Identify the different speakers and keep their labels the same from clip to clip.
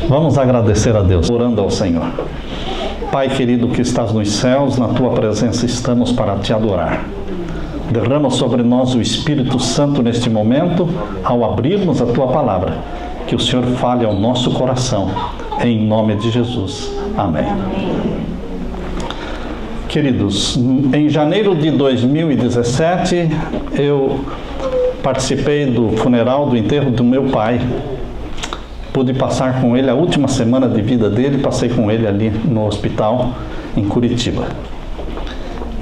Speaker 1: Vamos agradecer a Deus, orando ao Senhor. Pai querido que estás nos céus, na Tua presença estamos para Te adorar. Derrama sobre nós o Espírito Santo neste momento, ao abrirmos a Tua palavra. Que o Senhor fale ao nosso coração, em nome de Jesus. Amém. Queridos, em janeiro de 2017, eu participei do funeral, do enterro do meu pai. Pude passar com ele a última semana de vida dele, passei com ele ali no hospital, em Curitiba.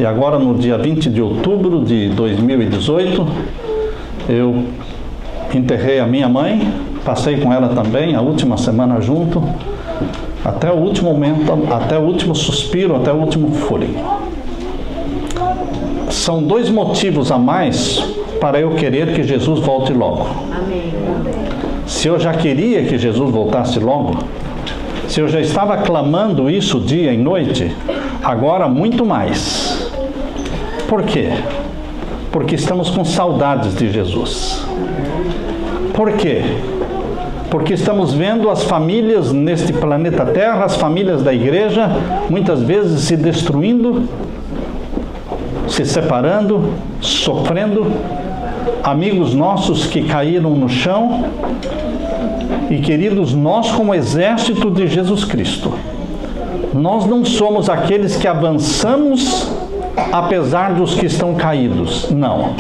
Speaker 1: E agora, no dia 20 de outubro de 2018, eu enterrei a minha mãe, passei com ela também a última semana junto, até o último momento, até o último suspiro, até o último fôlego. São dois motivos a mais para eu querer que Jesus volte logo.
Speaker 2: Amém.
Speaker 1: Se eu já queria que Jesus voltasse logo, se eu já estava clamando isso dia e noite, agora muito mais. Por quê? Porque estamos com saudades de Jesus. Por quê? Porque estamos vendo as famílias neste planeta Terra, as famílias da igreja, muitas vezes se destruindo, se separando, sofrendo, amigos nossos que caíram no chão. E queridos, nós como exército de Jesus Cristo, nós não somos aqueles que avançamos apesar dos que estão caídos. Não.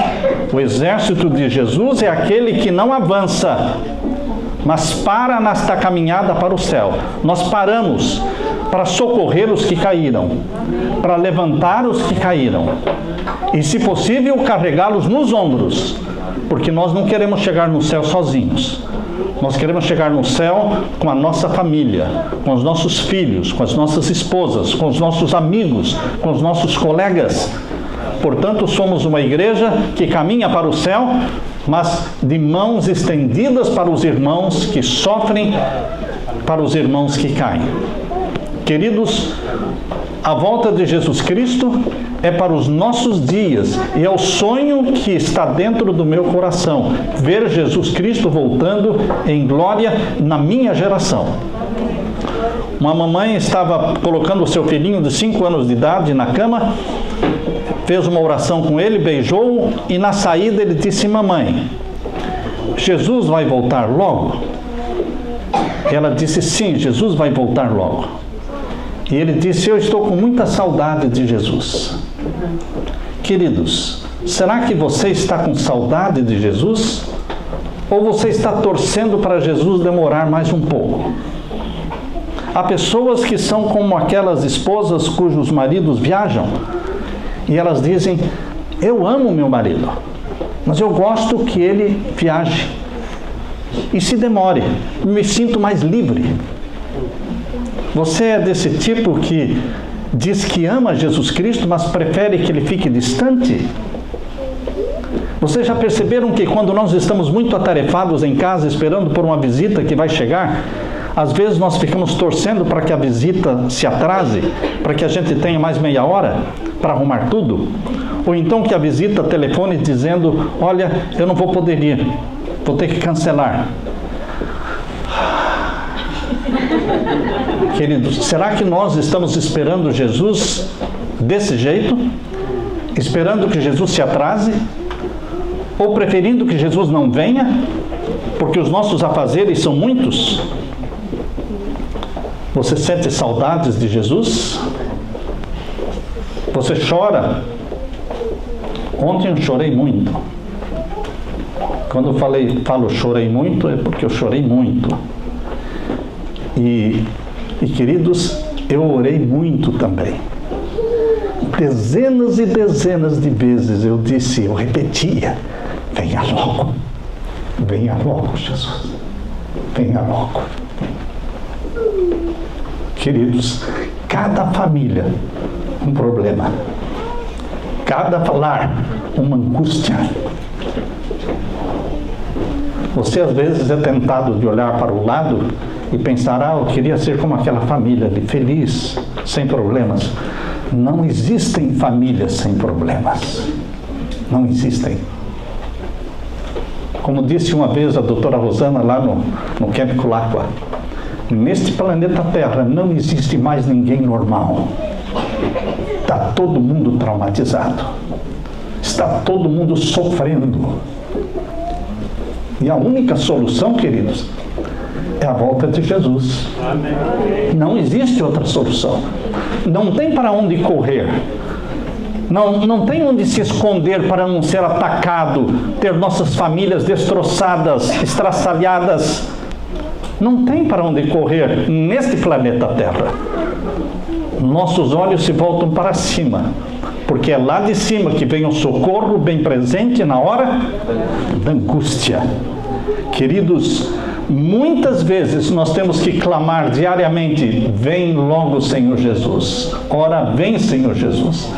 Speaker 1: O exército de Jesus é aquele que não avança, mas para nesta caminhada para o céu. Nós paramos para socorrer os que caíram, para levantar os que caíram e, se possível, carregá-los nos ombros, porque nós não queremos chegar no céu sozinhos. Nós queremos chegar no céu com a nossa família, com os nossos filhos, com as nossas esposas, com os nossos amigos, com os nossos colegas. Portanto, somos uma igreja que caminha para o céu, mas de mãos estendidas para os irmãos que sofrem, para os irmãos que caem. Queridos, a volta de Jesus Cristo é para os nossos dias e é o sonho que está dentro do meu coração, ver Jesus Cristo voltando em glória na minha geração. Uma mamãe estava colocando o seu filhinho de 5 anos de idade na cama, fez uma oração com ele, beijou-o e na saída ele disse: mamãe, Jesus vai voltar logo? Ela disse: sim, Jesus vai voltar logo. E ele disse: eu estou com muita saudade de Jesus. Queridos, será que você está com saudade de Jesus? Ou você está torcendo para Jesus demorar mais um pouco? Há pessoas que são como aquelas esposas cujos maridos viajam e elas dizem: eu amo meu marido, mas eu gosto que ele viaje e se demore, me sinto mais livre. Você é desse tipo que diz que ama Jesus Cristo, mas prefere que ele fique distante? Vocês já perceberam que quando nós estamos muito atarefados em casa, esperando por uma visita que vai chegar, às vezes nós ficamos torcendo para que a visita se atrase, para que a gente tenha mais meia hora para arrumar tudo? Ou então que a visita telefone dizendo: olha, eu não vou poder ir, vou ter que cancelar. Queridos, será que nós estamos esperando Jesus desse jeito? Esperando que Jesus se atrase? Ou preferindo que Jesus não venha? Porque os nossos afazeres são muitos? Você sente saudades de Jesus? Você chora? Ontem eu chorei muito. Quando eu falo chorei muito, é porque eu chorei muito. E queridos, eu orei muito também. Dezenas e dezenas de vezes eu disse, eu repetia: venha logo, Jesus, venha logo. Queridos, cada família um problema, cada lar uma angústia. Você às vezes é tentado de olhar para o lado e pensar: eu queria ser como aquela família ali, feliz, sem problemas. Não existem famílias sem problemas. Não existem. Como disse uma vez a doutora Rosana lá no Camp Culaqua, Neste planeta Terra não existe mais ninguém normal. Está todo mundo traumatizado. Está todo mundo sofrendo. E a única solução, queridos, é a volta de Jesus. Não existe outra solução. Não tem para onde correr. Não tem onde se esconder para não ser atacado, ter nossas famílias destroçadas, estraçalhadas. Não tem para onde correr neste planeta Terra. Nossos olhos se voltam para cima, porque é lá de cima que vem o socorro bem presente na hora da angústia. Queridos, muitas vezes nós temos que clamar diariamente: vem logo, Senhor Jesus. Ora, vem, Senhor Jesus.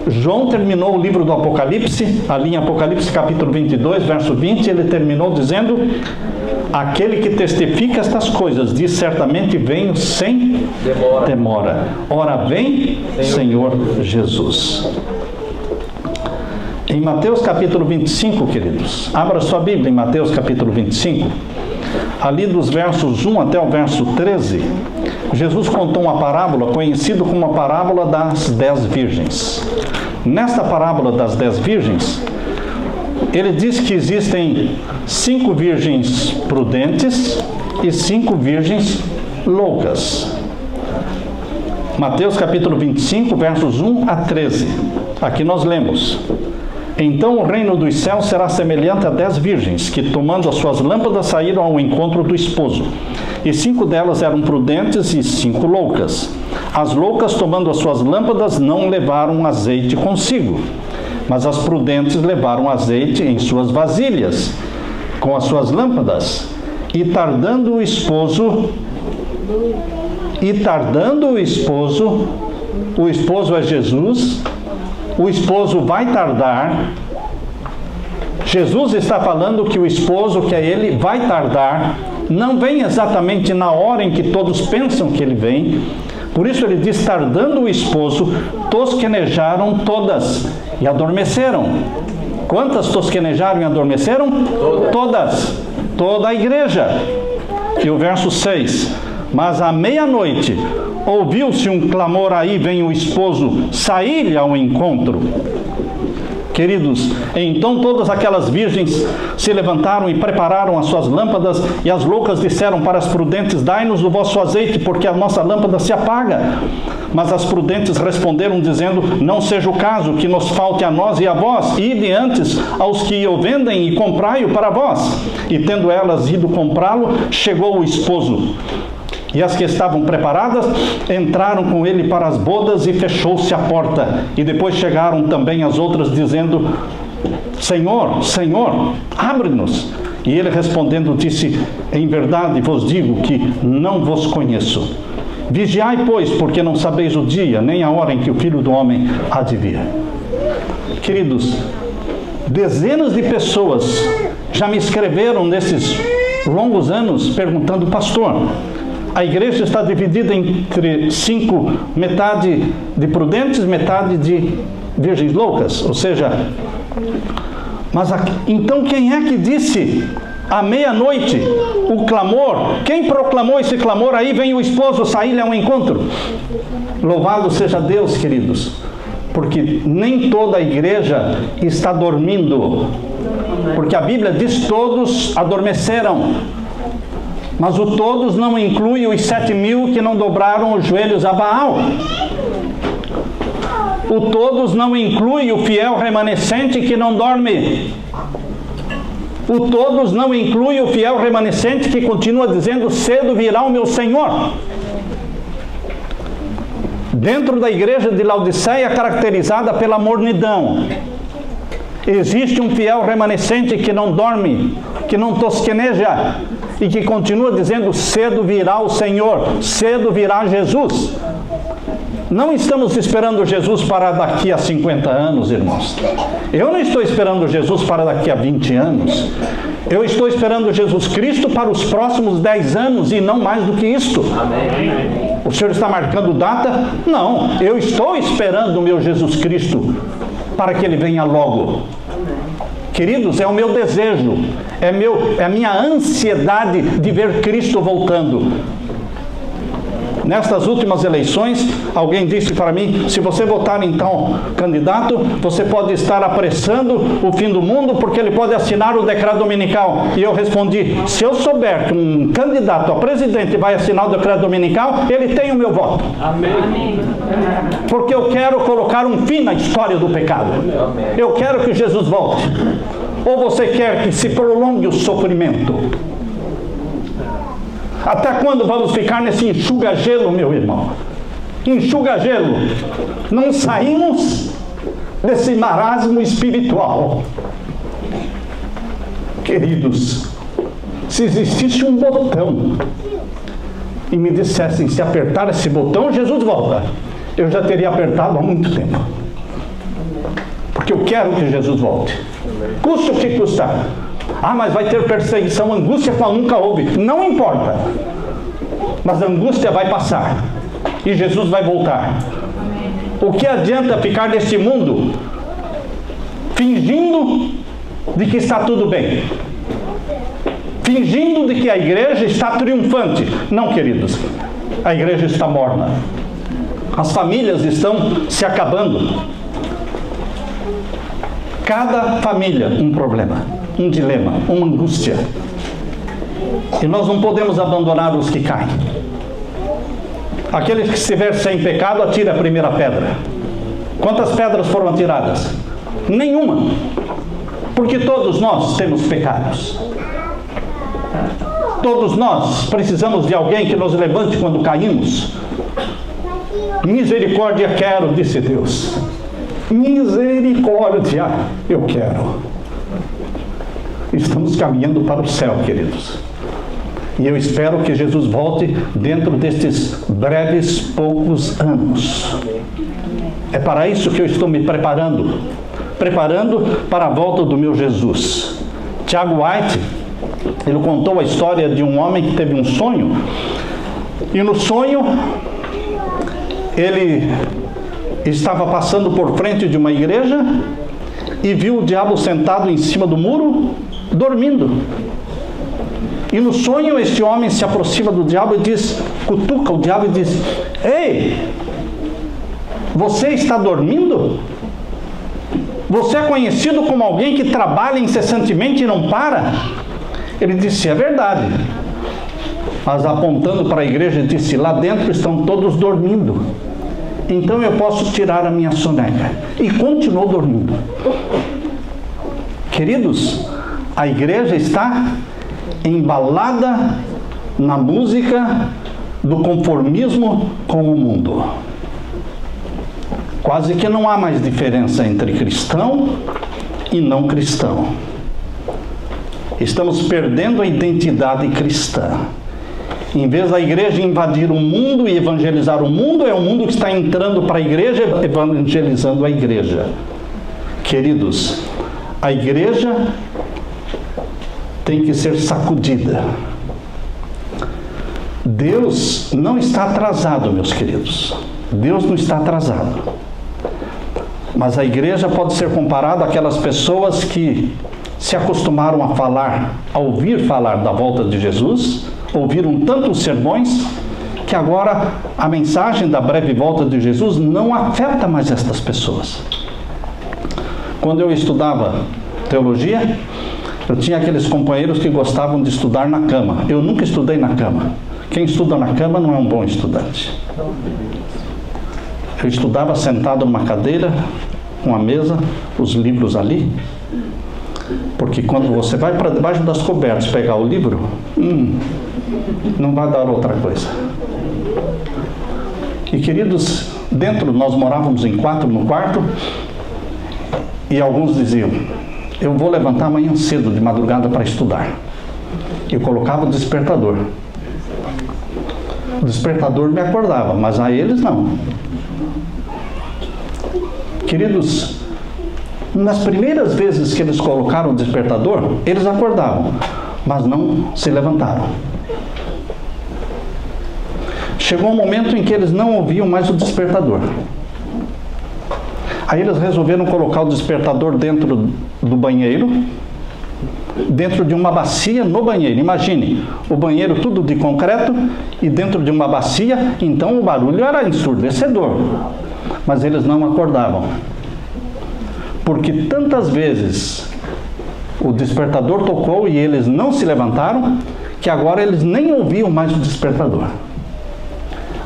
Speaker 1: João terminou o livro do Apocalipse, ali em Apocalipse capítulo 22, verso 20, ele terminou dizendo: aquele que testifica estas coisas diz certamente: venho sem demora. Ora, vem, Senhor Jesus. Em Mateus capítulo 25, queridos, abra sua Bíblia em Mateus capítulo 25, ali dos versos 1 até o verso 13, Jesus contou uma parábola conhecida como a parábola das 10 virgens. Nesta parábola das 10 virgens, ele diz que existem 5 virgens prudentes e 5 virgens loucas. Mateus capítulo 25, versos 1 a 13. Aqui nós lemos: então o reino dos céus será semelhante a 10 virgens, que tomando as suas lâmpadas saíram ao encontro do esposo. E 5 delas eram prudentes e 5 loucas. As loucas, tomando as suas lâmpadas, não levaram azeite consigo, mas as prudentes levaram azeite em suas vasilhas, com as suas lâmpadas. E tardando o esposo é Jesus, o esposo vai tardar. Jesus está falando que o esposo, que é ele, vai tardar, não vem exatamente na hora em que todos pensam que ele vem. Por isso ele diz: tardando o esposo, tosquenejaram todas e adormeceram. Quantas tosquenejaram e adormeceram? Todas. Toda a igreja. E o verso 6: mas à meia-noite ouviu-se um clamor, aí vem o esposo, saí-lhe ao encontro. Queridos, então todas aquelas virgens se levantaram e prepararam as suas lâmpadas, e as loucas disseram para as prudentes: dai-nos o vosso azeite, porque a nossa lâmpada se apaga. Mas as prudentes responderam dizendo: não seja o caso que nos falte a nós e a vós, ide antes aos que o vendem e comprai-o para vós. E tendo elas ido comprá-lo, chegou o esposo. E as que estavam preparadas entraram com ele para as bodas, e fechou-se a porta. E depois chegaram também as outras, dizendo: Senhor, Senhor, abre-nos. E ele respondendo disse: em verdade vos digo que não vos conheço. Vigiai, pois, porque não sabeis o dia, nem a hora em que o Filho do Homem há de vir. Queridos, dezenas de pessoas já me escreveram nesses longos anos perguntando: pastor, a igreja está dividida entre 5, metade de prudentes, metade de virgens loucas. Ou seja, mas então quem é que disse à meia-noite o clamor? Quem proclamou esse clamor? Aí vem o esposo, saí-lhe ao encontro. Louvado seja Deus, queridos, porque nem toda a igreja está dormindo, porque a Bíblia diz: todos adormeceram. Mas o todos não inclui os 7.000 que não dobraram os joelhos a Baal. O todos não inclui o fiel remanescente que não dorme. O todos não inclui o fiel remanescente que continua dizendo: cedo virá o meu Senhor. Dentro da igreja de Laodiceia, caracterizada pela mornidão, existe um fiel remanescente que não dorme, que não tosqueneja, e que continua dizendo: cedo virá o Senhor, cedo virá Jesus. Não estamos esperando Jesus para daqui a 50 anos, irmãos. Eu não estou esperando Jesus para daqui a 20 anos. Eu estou esperando Jesus Cristo para os próximos 10 anos e não mais do que isto. Amém. O Senhor está marcando data? Não, eu estou esperando o meu Jesus Cristo para que Ele venha logo. Queridos, é o meu desejo, é a minha ansiedade de ver Cristo voltando. Nestas últimas eleições, alguém disse para mim, se você votar em tal candidato, você pode estar apressando o fim do mundo, porque ele pode assinar o decreto dominical. E eu respondi, se eu souber que um candidato a presidente vai assinar o decreto dominical, ele tem o meu voto. Amém. Porque eu quero colocar um fim na história do pecado. Eu quero que Jesus volte. Ou você quer que se prolongue o sofrimento? Até quando vamos ficar nesse enxuga-gelo, meu irmão? Enxuga-gelo. Não saímos desse marasmo espiritual. Queridos, se existisse um botão e me dissessem, se apertar esse botão, Jesus volta, eu já teria apertado há muito tempo. Porque eu quero que Jesus volte. Custa o que custar. Ah, mas vai ter perseguição, angústia qual nunca houve. Não importa. Mas a angústia vai passar. E Jesus vai voltar. O que adianta ficar neste mundo fingindo de que está tudo bem? Fingindo de que a igreja está triunfante. Não, queridos. A igreja está morna. As famílias estão se acabando. Cada família um problema, um dilema, uma angústia. E nós não podemos abandonar os que caem. Aquele que estiver sem pecado, atira a primeira pedra. Quantas pedras foram atiradas? Nenhuma. Porque todos nós temos pecados. Todos nós precisamos de alguém que nos levante quando caímos. Misericórdia quero, disse Deus. Misericórdia eu quero. Estamos caminhando para o céu, queridos. E eu espero que Jesus volte dentro destes breves poucos anos. É para isso que eu estou me preparando. Preparando para a volta do meu Jesus. Tiago White, ele contou a história de um homem que teve um sonho. E no sonho, ele estava passando por frente de uma igreja e viu o diabo sentado em cima do muro, dormindo. E no sonho este homem se aproxima do diabo e diz, cutuca o diabo e diz, ei, você está dormindo? Você é conhecido como alguém que trabalha incessantemente e não para? Ele disse, é verdade. Mas apontando para a igreja disse, lá dentro estão todos dormindo. Então eu posso tirar a minha soneca. E continuou dormindo. Queridos, a igreja está embalada na música do conformismo com o mundo. Quase que não há mais diferença entre cristão e não cristão. Estamos perdendo a identidade cristã. Em vez da igreja invadir o mundo e evangelizar o mundo, é o mundo que está entrando para a igreja, evangelizando a igreja. Queridos, a igreja tem que ser sacudida. Deus não está atrasado, meus queridos. Deus não está atrasado. Mas a igreja pode ser comparada àquelas pessoas que se acostumaram a falar, a ouvir falar da volta de Jesus, ouviram tantos sermões, que agora a mensagem da breve volta de Jesus não afeta mais estas pessoas. Quando eu estudava teologia, eu tinha aqueles companheiros que gostavam de estudar na cama. Eu nunca estudei na cama. Quem estuda na cama não é um bom estudante. Eu estudava sentado numa cadeira, uma mesa, os livros ali, porque quando você vai para debaixo das cobertas pegar o livro, não vai dar outra coisa. E queridos, dentro nós morávamos em 4 no quarto, e alguns diziam, eu vou levantar amanhã cedo, de madrugada, para estudar. Eu colocava o despertador. O despertador me acordava, mas a eles não. Queridos, nas primeiras vezes que eles colocaram o despertador, eles acordavam, mas não se levantaram. Chegou um momento em que eles não ouviam mais o despertador. Aí eles resolveram colocar o despertador dentro do banheiro, dentro de uma bacia no banheiro. Imagine, o banheiro tudo de concreto e dentro de uma bacia, então o barulho era ensurdecedor. Mas eles não acordavam. Porque tantas vezes o despertador tocou e eles não se levantaram, que agora eles nem ouviam mais o despertador.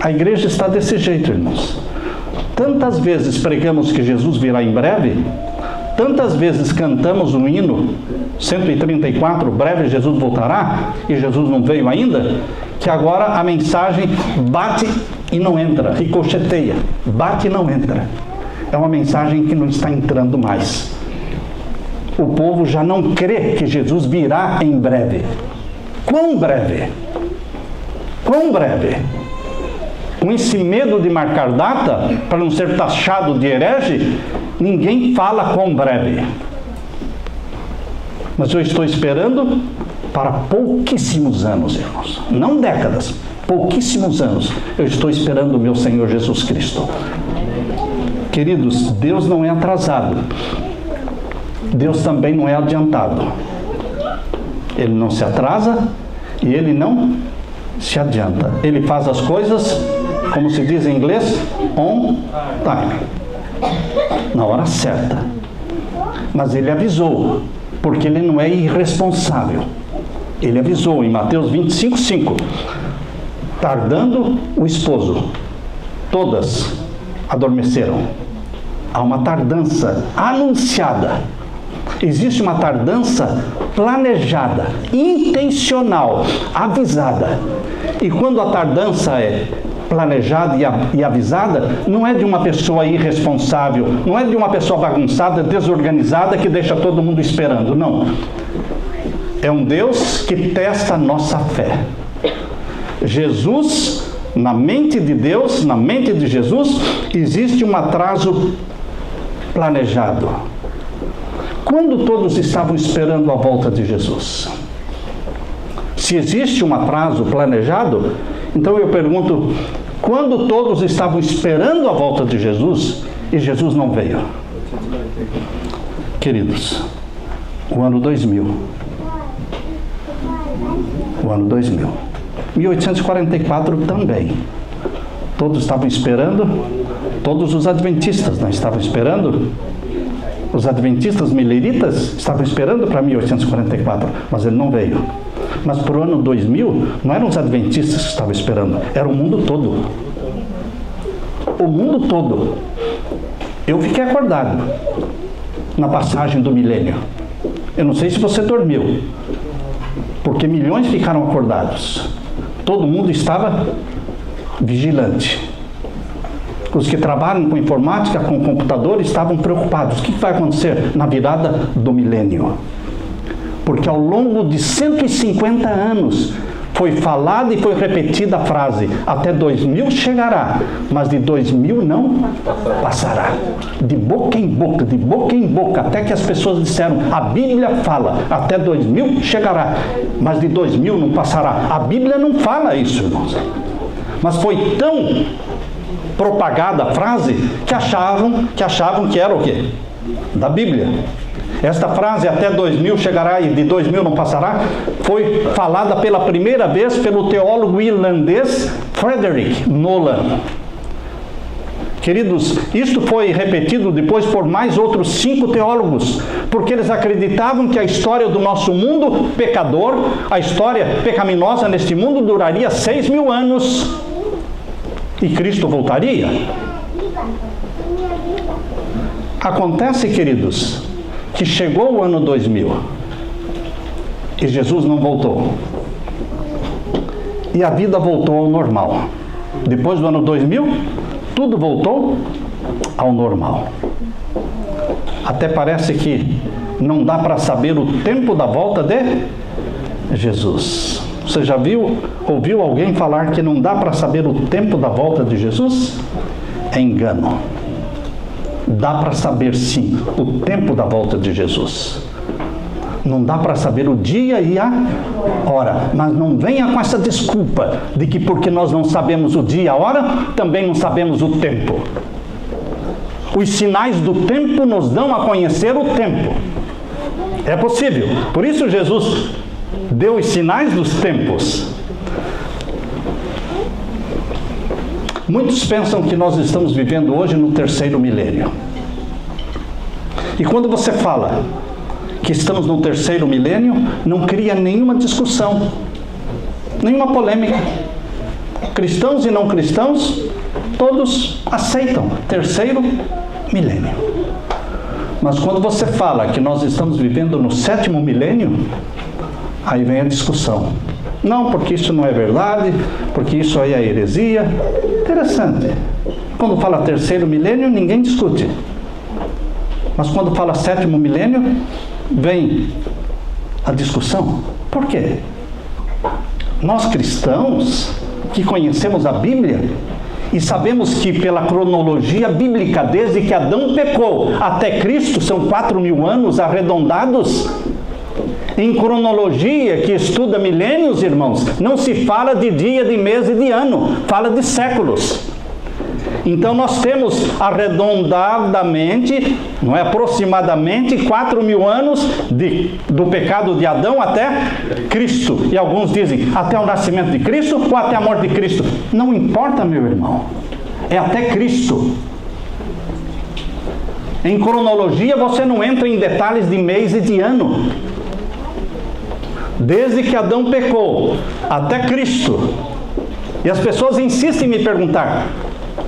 Speaker 1: A igreja está desse jeito, irmãos. Tantas vezes pregamos que Jesus virá em breve, tantas vezes cantamos o hino 134, breve Jesus voltará, e Jesus não veio ainda, que agora a mensagem bate e não entra, ricocheteia, bate e não entra. É uma mensagem que não está entrando mais. O povo já não crê que Jesus virá em breve. Quão breve? Quão breve? Com esse medo de marcar data, para não ser taxado de herege, ninguém fala quão breve. Mas eu estou esperando para pouquíssimos anos, irmãos. Não décadas, pouquíssimos anos. Eu estou esperando o meu Senhor Jesus Cristo. Queridos, Deus não é atrasado. Deus também não é adiantado. Ele não se atrasa e Ele não se adianta. Ele faz as coisas, como se diz em inglês, on time. Na hora certa. Mas Ele avisou, porque Ele não é irresponsável. Ele avisou em Mateus 25:5. Tardando o esposo, todas adormeceram. Há uma tardança anunciada. Existe uma tardança planejada, intencional, avisada. E quando a tardança é planejada e avisada, não é de uma pessoa irresponsável, não é de uma pessoa bagunçada, desorganizada, que deixa todo mundo esperando, não. É um Deus que testa a nossa fé. Jesus, na mente de Deus, na mente de Jesus, existe um atraso planejado. Quando todos estavam esperando a volta de Jesus? Se existe um atraso planejado, então eu pergunto, quando todos estavam esperando a volta de Jesus e Jesus não veio? Queridos, o ano 2000. O ano 2000. 1844 também. Todos estavam esperando, todos os adventistas não estavam esperando. Os adventistas mileritas estavam esperando para 1844, mas ele não veio. Mas para o ano 2000, não eram os adventistas que estavam esperando, era o mundo todo. O mundo todo. Eu fiquei acordado na passagem do milênio. Eu não sei se você dormiu, porque milhões ficaram acordados. Todo mundo estava vigilante. Os que trabalham com informática, com computador, estavam preocupados. O que vai acontecer na virada do milênio? Porque ao longo de 150 anos foi falada e foi repetida a frase: até 2000 chegará, mas de 2000 não passará. De boca em boca, até que as pessoas disseram: a Bíblia fala, até 2000 chegará, mas de 2000 não passará. A Bíblia não fala isso, irmãos. Mas foi tão propagada a frase que achavam que era o quê? Da Bíblia. Esta frase, até 2000 chegará e de 2000 não passará, foi falada pela primeira vez pelo teólogo irlandês Frederick Nolan. Queridos, isto foi repetido depois por mais outros 5 teólogos, porque eles acreditavam que a história do nosso mundo pecador, a história pecaminosa neste mundo, duraria 6.000 anos e Cristo voltaria. Acontece, queridos, que chegou o ano 2000 e Jesus não voltou. E a vida voltou ao normal. Depois do ano 2000, tudo voltou ao normal. Até parece que não dá para saber o tempo da volta de Jesus. Você já ouviu alguém falar que não dá para saber o tempo da volta de Jesus? É engano. Dá para saber sim o tempo da volta de Jesus. Não dá para saber o dia e a hora, mas não venha com essa desculpa de que porque nós não sabemos o dia e a hora, também não sabemos o tempo. Os sinais do tempo nos dão a conhecer o tempo. É possível. Por isso Jesus deu os sinais dos tempos. Muitos pensam que nós estamos vivendo hoje no terceiro milênio. E quando você fala que estamos no terceiro milênio, não cria nenhuma discussão, nenhuma polêmica. Cristãos e não cristãos, todos aceitam terceiro milênio. Mas quando você fala que nós estamos vivendo no sétimo milênio, aí vem a discussão. Não, porque isso não é verdade, porque isso aí é heresia. Interessante. Quando fala terceiro milênio, ninguém discute. Mas quando fala sétimo milênio, vem a discussão. Por quê? Nós cristãos, que conhecemos a Bíblia, e sabemos que pela cronologia bíblica, desde que Adão pecou até Cristo, são 4.000 anos arredondados. Em cronologia, que estuda milênios, irmãos, não se fala de dia, de mês e de ano, fala de séculos. Então nós temos arredondadamente, não é, aproximadamente 4.000 anos do pecado de Adão até Cristo. E alguns dizem até o nascimento de Cristo ou até a morte de Cristo. Não importa, meu irmão, é até Cristo. Em cronologia você não entra em detalhes de mês e de ano. Desde que Adão pecou até Cristo. E as pessoas insistem em me perguntar: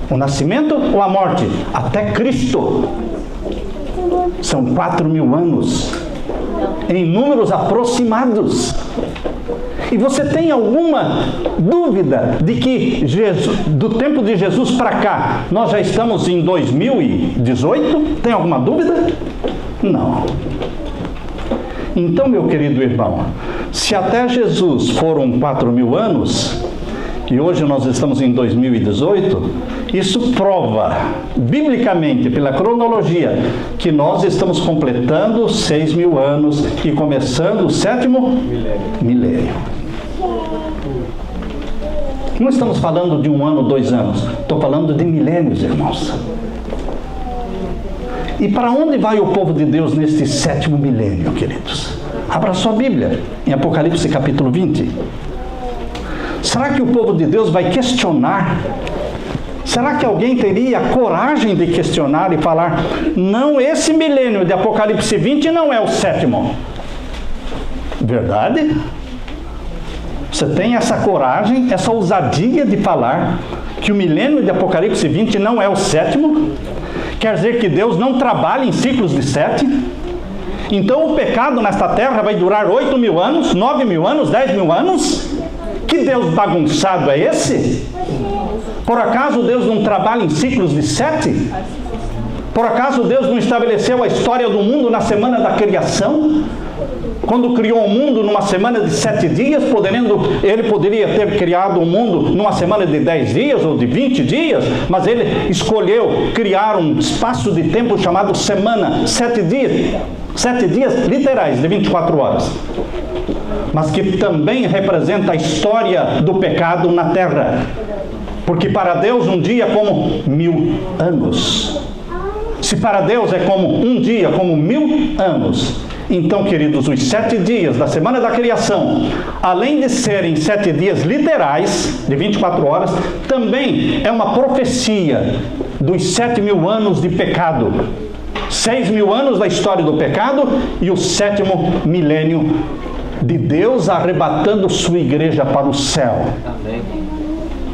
Speaker 1: o nascimento ou a morte? Até Cristo. São 4.000 anos. Em números aproximados. E você tem alguma dúvida de que do tempo de Jesus para cá, nós já estamos em 2018? Tem alguma dúvida? Não. Então, meu querido irmão, se até Jesus foram 4.000 anos, e hoje nós estamos em 2018, isso prova, biblicamente, pela cronologia, que nós estamos completando 6.000 anos e começando o sétimo milênio. Não estamos falando de 1 ano, 2 anos, estou falando de milênios, irmãos. E para onde vai o povo de Deus neste sétimo milênio, queridos? Abra sua Bíblia, em Apocalipse capítulo 20. Será que o povo de Deus vai questionar? Será que alguém teria a coragem de questionar e falar: não, esse milênio de Apocalipse 20 não é o sétimo? Verdade? Você tem essa coragem, essa ousadia de falar que o milênio de Apocalipse 20 não é o sétimo? Quer dizer que Deus não trabalha em ciclos de 7? Então o pecado nesta terra vai durar 8.000 anos, 9.000 anos, 10.000 anos? Que Deus bagunçado é esse? Por acaso Deus não trabalha em ciclos de 7? Por acaso Deus não estabeleceu a história do mundo na semana da criação? Quando criou o mundo numa semana de 7 dias, ele poderia ter criado o mundo numa semana de 10 dias ou de 20 dias, mas ele escolheu criar um espaço de tempo chamado semana, 7 dias. 7 dias literais, de 24 horas. Mas que também representa a história do pecado na terra. Porque para Deus um dia é como 1.000 anos. Se para Deus é como um dia, como 1.000 anos. Então, queridos, os 7 dias da semana da criação, além de serem 7 dias literais, de 24 horas, também é uma profecia dos 7.000 anos de pecado. 6.000 anos da história do pecado e o 7º milênio de Deus arrebatando sua igreja para o céu. Amém.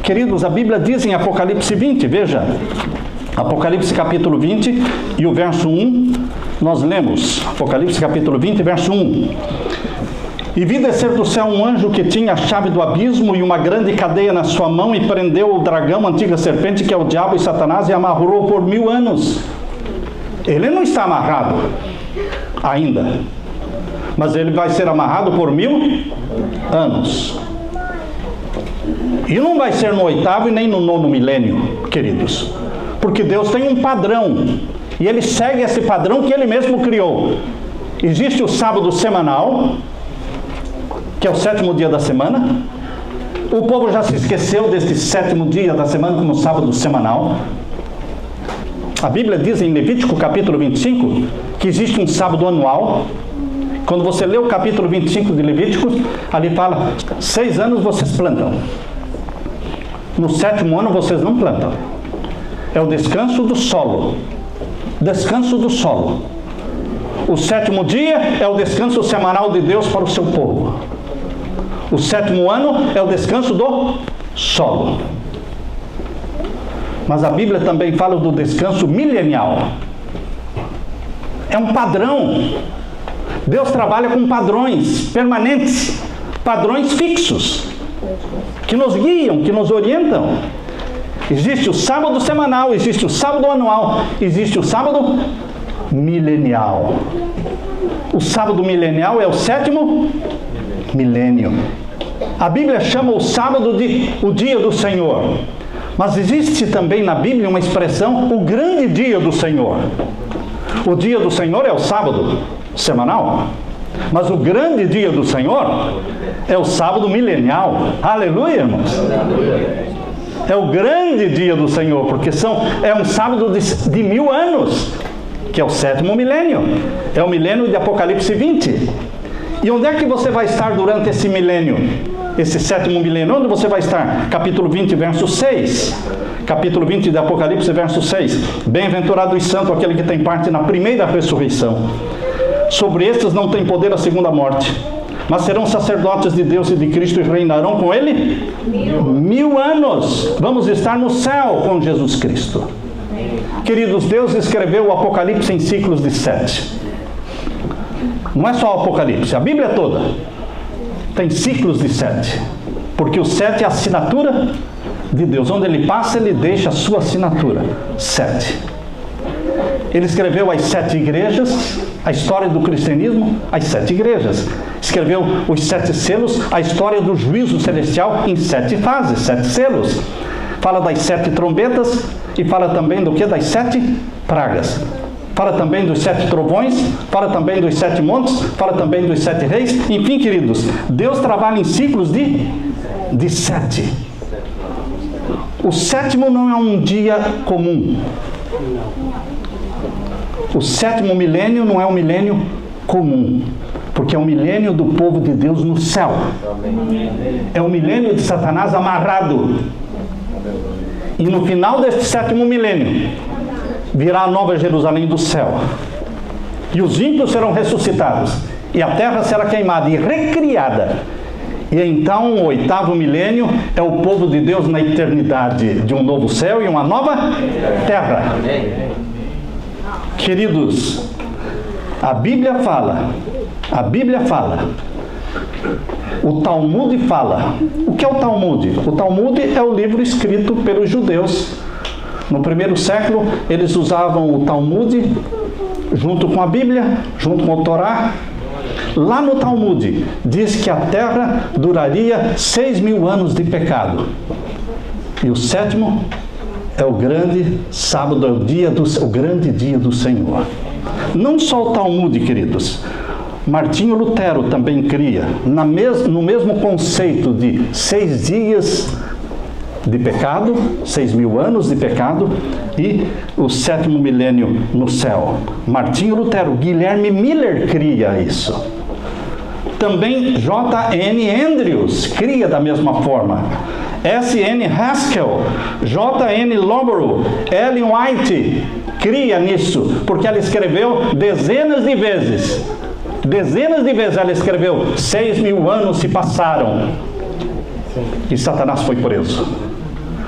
Speaker 1: Queridos, a Bíblia diz em Apocalipse 20, veja, Apocalipse capítulo 20 e o verso 1, nós lemos, Apocalipse capítulo 20, verso 1. E vi descer do céu um anjo que tinha a chave do abismo e uma grande cadeia na sua mão, e prendeu o dragão, a antiga serpente, que é o diabo e Satanás, e amarrou por 1000 anos. Ele não está amarrado ainda, mas ele vai ser amarrado por 1000 anos. E não vai ser no 8º e nem no 9º milênio, queridos, porque Deus tem um padrão, e Ele segue esse padrão que Ele mesmo criou. Existe o sábado semanal, que é o 7º dia da semana. O povo já se esqueceu deste 7º dia da semana como sábado semanal. A Bíblia diz em Levítico capítulo 25 que existe um sábado anual. Quando você lê o capítulo 25 de Levítico, ali fala, 6 anos vocês plantam. No 7º ano vocês não plantam. É o descanso do solo. Descanso do solo. O 7º dia é o descanso semanal de Deus para o seu povo. O 7º ano é o descanso do solo. Mas a Bíblia também fala do descanso milenial. É um padrão. Deus trabalha com padrões permanentes, padrões fixos, que nos guiam, que nos orientam. Existe o sábado semanal, existe o sábado anual, existe o sábado milenial. O sábado milenial é o 7º milênio. A Bíblia chama o sábado de o dia do Senhor. Mas existe também na Bíblia uma expressão, o grande dia do Senhor. O dia do Senhor é o sábado semanal, mas o grande dia do Senhor é o sábado milenial. Aleluia, irmãos! É o grande dia do Senhor, porque é um sábado de 1000 anos, que é o 7º milênio. É o milênio de Apocalipse 20. E onde é que você vai estar durante esse milênio? Esse 7º milênio, onde você vai estar? Capítulo 20, verso 6. Capítulo 20 de Apocalipse, verso 6. Bem-aventurado e santo aquele que tem parte na primeira ressurreição. Sobre estes não tem poder a segunda morte, mas serão sacerdotes de Deus e de Cristo e reinarão com Ele 1000 anos. Vamos estar no céu com Jesus Cristo. Queridos, Deus escreveu o Apocalipse em ciclos de 7. Não é só o Apocalipse, a Bíblia toda tem ciclos de 7, porque o 7 é a assinatura de Deus. Onde Ele passa, Ele deixa a sua assinatura. 7. Ele escreveu as 7 igrejas, a história do cristianismo, as 7 igrejas. Escreveu os 7 selos, a história do juízo celestial em 7 fases, 7 selos. Fala das 7 trombetas e fala também do que? Das 7 pragas. Fala também dos 7 trovões, fala também dos 7 montes, fala também dos 7 reis. Enfim, queridos, Deus trabalha em ciclos de 7. O 7º não é um dia comum. O 7º milênio não é um milênio comum, porque é o milênio do povo de Deus no céu. É o milênio de Satanás amarrado. E no final deste 7º milênio, virá a nova Jerusalém do céu. E os ímpios serão ressuscitados. E a terra será queimada e recriada. E então o 8º milênio é o povo de Deus na eternidade, de um novo céu e uma nova terra. Queridos, a Bíblia fala, o Talmud fala. O que é o Talmud? O Talmud é o livro escrito pelos judeus. No 1º século, eles usavam o Talmud junto com a Bíblia, junto com o Torá. Lá no Talmud, diz que a terra duraria 6.000 anos de pecado. E o 7º é o grande sábado, é o grande dia do Senhor. Não só o Talmud, queridos. Martinho Lutero também cria, no mesmo conceito de 6 dias de pecado, 6.000 anos de pecado, e o 7º milênio no céu. Martinho Lutero, Guilherme Miller cria isso. Também J.N. Andrews cria da mesma forma. S.N. Haskell, J.N. Lowborough, Ellen White cria nisso, porque ela escreveu dezenas de vezes ela escreveu, 6.000 anos se passaram e Satanás foi preso.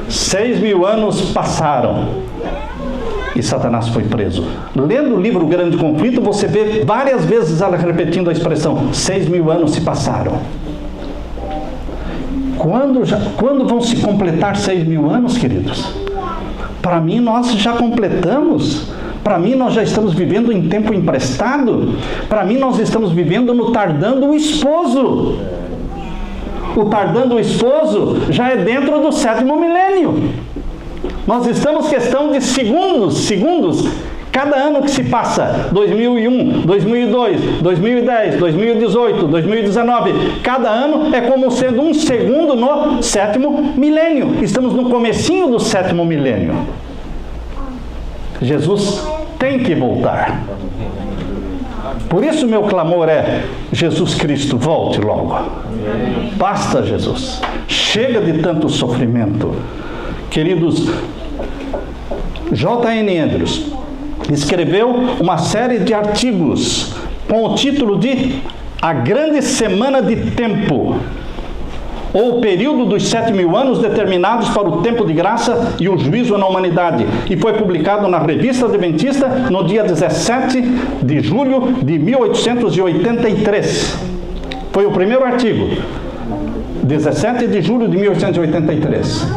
Speaker 1: 6.000 anos passaram e Satanás foi preso. Lendo o livro Grande Conflito, você vê várias vezes ela repetindo a expressão, 6.000 anos se passaram. Quando vão se completar 6.000 anos, queridos? Para mim, nós já completamos. Para mim, nós já estamos vivendo em tempo emprestado. Para mim, nós estamos vivendo no tardando o esposo. O tardando o esposo já é dentro do 7º milênio. Nós estamos questão de segundos. Cada ano que se passa, 2001, 2002, 2010, 2018, 2019, cada ano é como sendo um segundo no 7º milênio. Estamos no comecinho do 7º milênio. Jesus tem que voltar. Por isso meu clamor é: Jesus Cristo, volte logo. Basta, Jesus. Chega de tanto sofrimento. Queridos, J.N. Andrews escreveu uma série de artigos com o título de A Grande Semana de Tempo, ou o período dos 7.000 anos determinados para o tempo de graça e o juízo na humanidade, e foi publicado na Revista Adventista no dia 17 de julho de 1883. Foi o primeiro artigo, 17 de julho de 1883.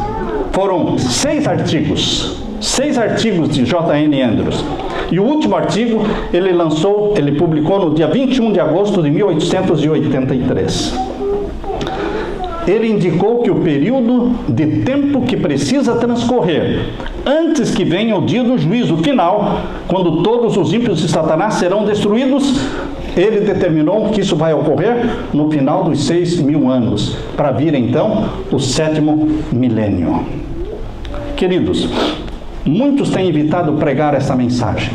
Speaker 1: Foram 6 artigos de J.N. Andrews. E o último artigo ele publicou no dia 21 de agosto de 1883. Ele indicou que o período de tempo que precisa transcorrer antes que venha o dia do juízo final, quando todos os ímpios de Satanás serão destruídos, ele determinou que isso vai ocorrer no final dos 6.000 anos, para vir então o 7º milênio. Queridos, muitos têm evitado pregar essa mensagem.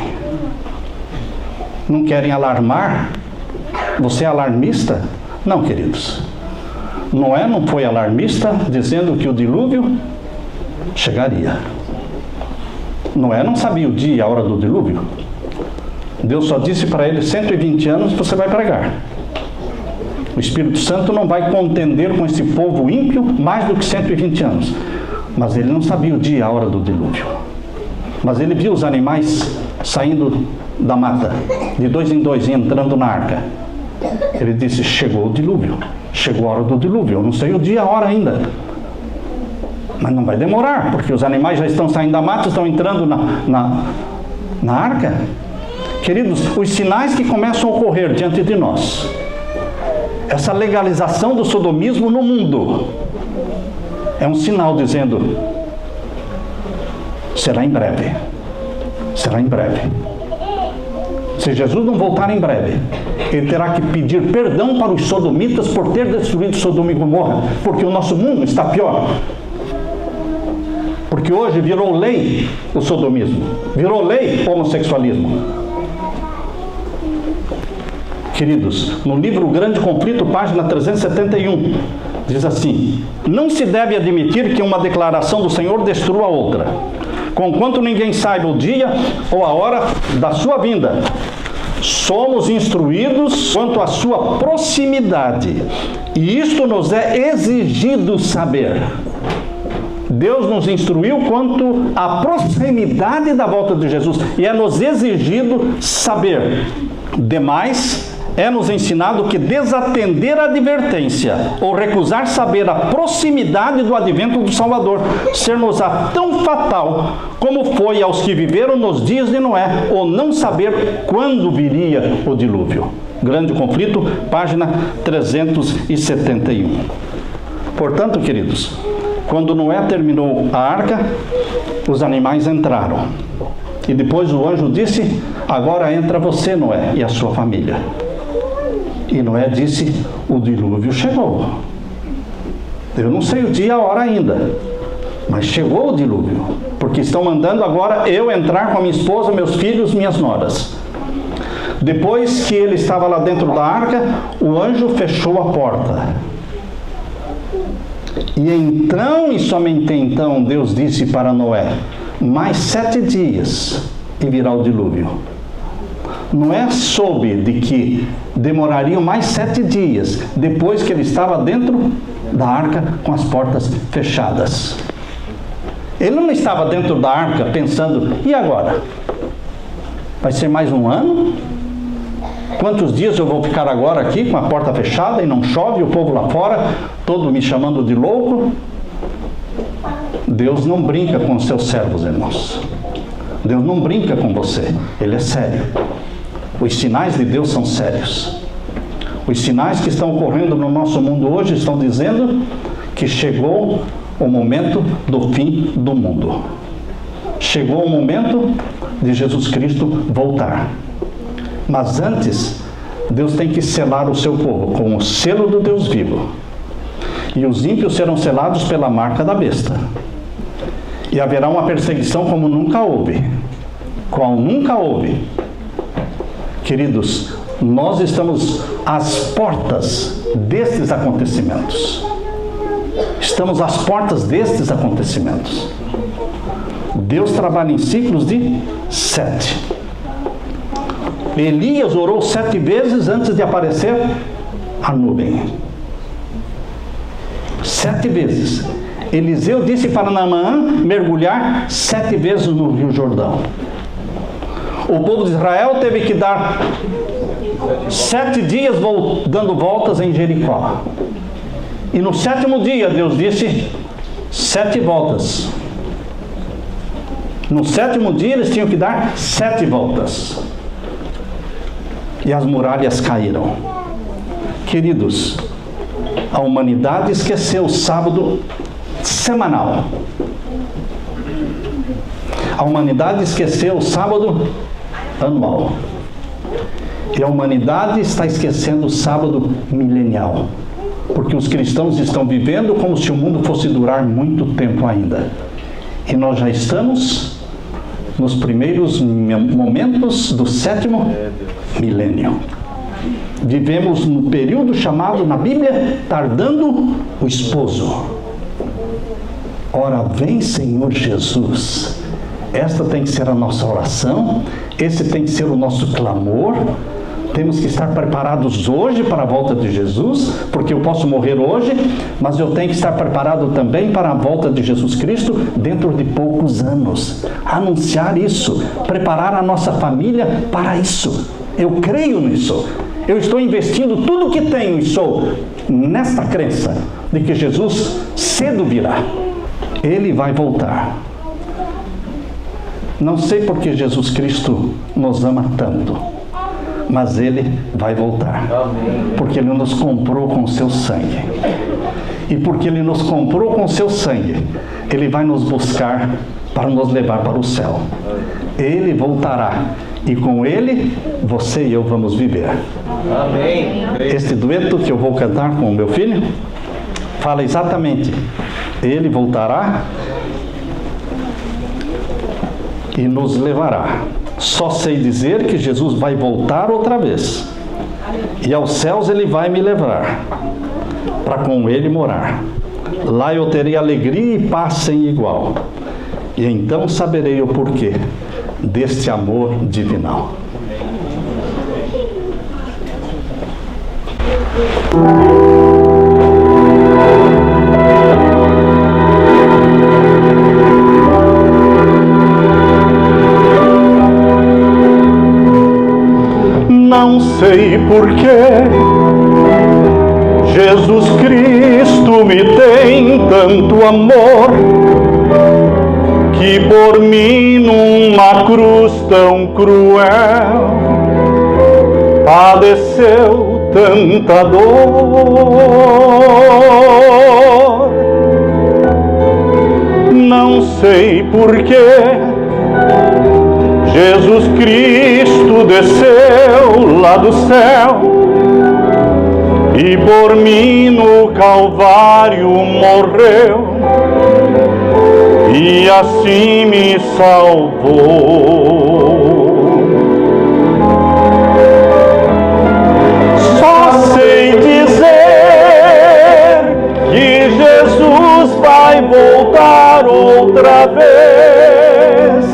Speaker 1: Não querem alarmar? Você é alarmista? Não, queridos. Noé não foi alarmista dizendo que o dilúvio chegaria. Noé não sabia o dia e a hora do dilúvio. Deus só disse para ele: 120 anos você vai pregar. O Espírito Santo não vai contender com esse povo ímpio mais do que 120 anos. Mas ele não sabia o dia e a hora do dilúvio. Mas ele viu os animais saindo da mata, de 2 em 2, e entrando na arca. Ele disse: chegou o dilúvio. Chegou a hora do dilúvio. Eu não sei o dia e a hora ainda, mas não vai demorar, porque os animais já estão saindo da mata, estão entrando na arca. Queridos, os sinais que começam a ocorrer diante de nós, essa legalização do sodomismo no mundo, é um sinal dizendo: será em breve. Será em breve. Se Jesus não voltar em breve, ele terá que pedir perdão para os sodomitas por ter destruído Sodoma e Gomorra, porque o nosso mundo está pior. Porque hoje virou lei o sodomismo, virou lei o homossexualismo. Queridos, no livro O Grande Conflito, página 371, diz assim: não se deve admitir que uma declaração do Senhor destrua a outra, conquanto ninguém saiba o dia ou a hora da sua vinda. Somos instruídos quanto à sua proximidade, e isto nos é exigido saber. Deus nos instruiu quanto à proximidade da volta de Jesus, e é nos exigido saber. Demais, é nos ensinado que desatender a advertência ou recusar saber a proximidade do advento do Salvador ser-nos-á tão fatal como foi aos que viveram nos dias de Noé, ou não saber quando viria o dilúvio. Grande Conflito, página 371. Portanto, queridos, quando Noé terminou a arca, os animais entraram. E depois o anjo disse: agora entra você, Noé, e a sua família. E Noé disse: o dilúvio chegou. Eu não sei o dia e a hora ainda, mas chegou o dilúvio, porque estão mandando agora eu entrar com a minha esposa, meus filhos, minhas noras. Depois que ele estava lá dentro da arca, o anjo fechou a porta. E então, e somente então, Deus disse para Noé: mais 7 dias e virá o dilúvio. Noé soube de que demorariam mais 7 dias depois que ele estava dentro da arca com as portas fechadas. Ele não estava dentro da arca pensando: e agora? Vai ser mais um ano? Quantos dias eu vou ficar agora aqui com a porta fechada e não chove, o povo lá fora, todo me chamando de louco? Deus não brinca com os seus servos, irmãos. Deus não brinca com você, Ele é sério. Os sinais de Deus são sérios. Os sinais que estão ocorrendo no nosso mundo hoje estão dizendo que chegou o momento do fim do mundo. Chegou o momento de Jesus Cristo voltar. Mas antes, Deus tem que selar o seu povo com o selo do Deus vivo. E os ímpios serão selados pela marca da besta. E haverá uma perseguição como nunca houve. qual nunca houve. Queridos, nós estamos às portas destes acontecimentos. Estamos às portas destes acontecimentos. Deus trabalha em ciclos de 7. Elias orou 7 vezes antes de aparecer a nuvem. 7 vezes. Eliseu disse para Naamã mergulhar 7 vezes no Rio Jordão. O povo de Israel teve que dar 7 dias dando voltas em Jericó. E no 7º dia Deus disse 7 voltas. No 7º dia eles tinham que dar 7 voltas. E as muralhas caíram. Queridos, a humanidade esqueceu o sábado semanal. A humanidade esqueceu o sábado anual. E a humanidade está esquecendo o sábado milenial. Porque os cristãos estão vivendo como se o mundo fosse durar muito tempo ainda. E nós já estamos nos primeiros momentos do 7º milênio. Vivemos no período chamado na Bíblia, tardando o esposo. Ora vem, Senhor Jesus. Esta tem que ser a nossa oração, esse tem que ser o nosso clamor. Temos que estar preparados hoje para a volta de Jesus, porque eu posso morrer hoje, mas eu tenho que estar preparado também para a volta de Jesus Cristo dentro de poucos anos. Anunciar isso, preparar a nossa família para isso. Eu creio nisso. Eu estou investindo tudo o que tenho e sou nesta crença de que Jesus cedo virá. Ele vai voltar. Não sei porque Jesus Cristo nos ama tanto, mas Ele vai voltar. Porque Ele nos comprou com o seu sangue. E porque Ele nos comprou com o seu sangue, Ele vai nos buscar para nos levar para o céu. Ele voltará. E com Ele, você e eu vamos viver. Amém. Este dueto que eu vou cantar com o meu filho, fala exatamente. Ele voltará e nos levará. Só sei dizer que Jesus vai voltar outra vez. E aos céus Ele vai me levar, para com Ele morar. Lá eu terei alegria e paz sem igual. E então saberei o porquê deste amor divinal. Não sei porquê Jesus Cristo me tem tanto amor, que por mim numa cruz tão cruel padeceu tanta dor. Não sei porquê Jesus Cristo desceu lá do céu e por mim no Calvário morreu e assim me salvou. Só sei dizer que Jesus vai voltar outra vez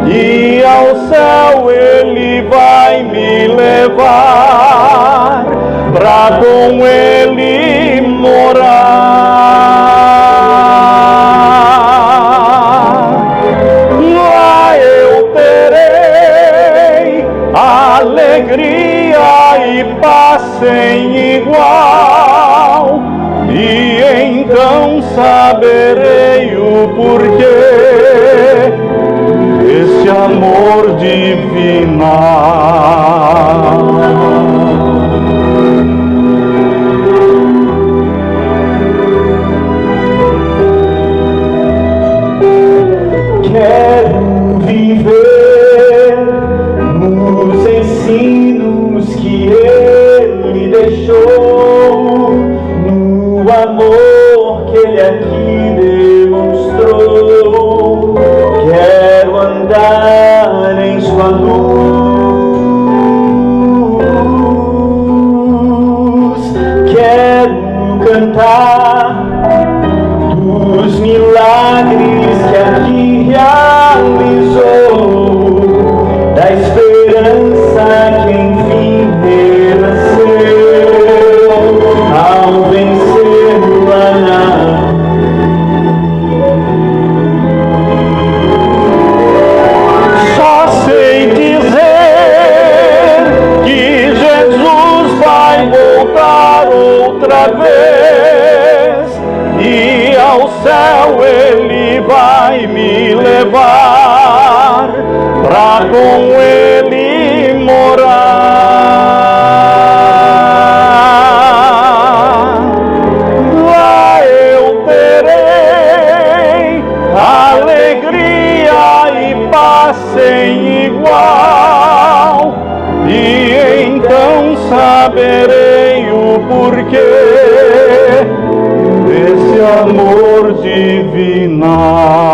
Speaker 1: e ao céu Ele vai me levar pra com Ele morar. Lá eu terei alegria e paz sem igual, e então saberei o porquê esse amor divinal. Quero viver nos ensinos que Ele deixou, no amor que Ele aqui demonstrou. Quero andar em Sua amor divinal.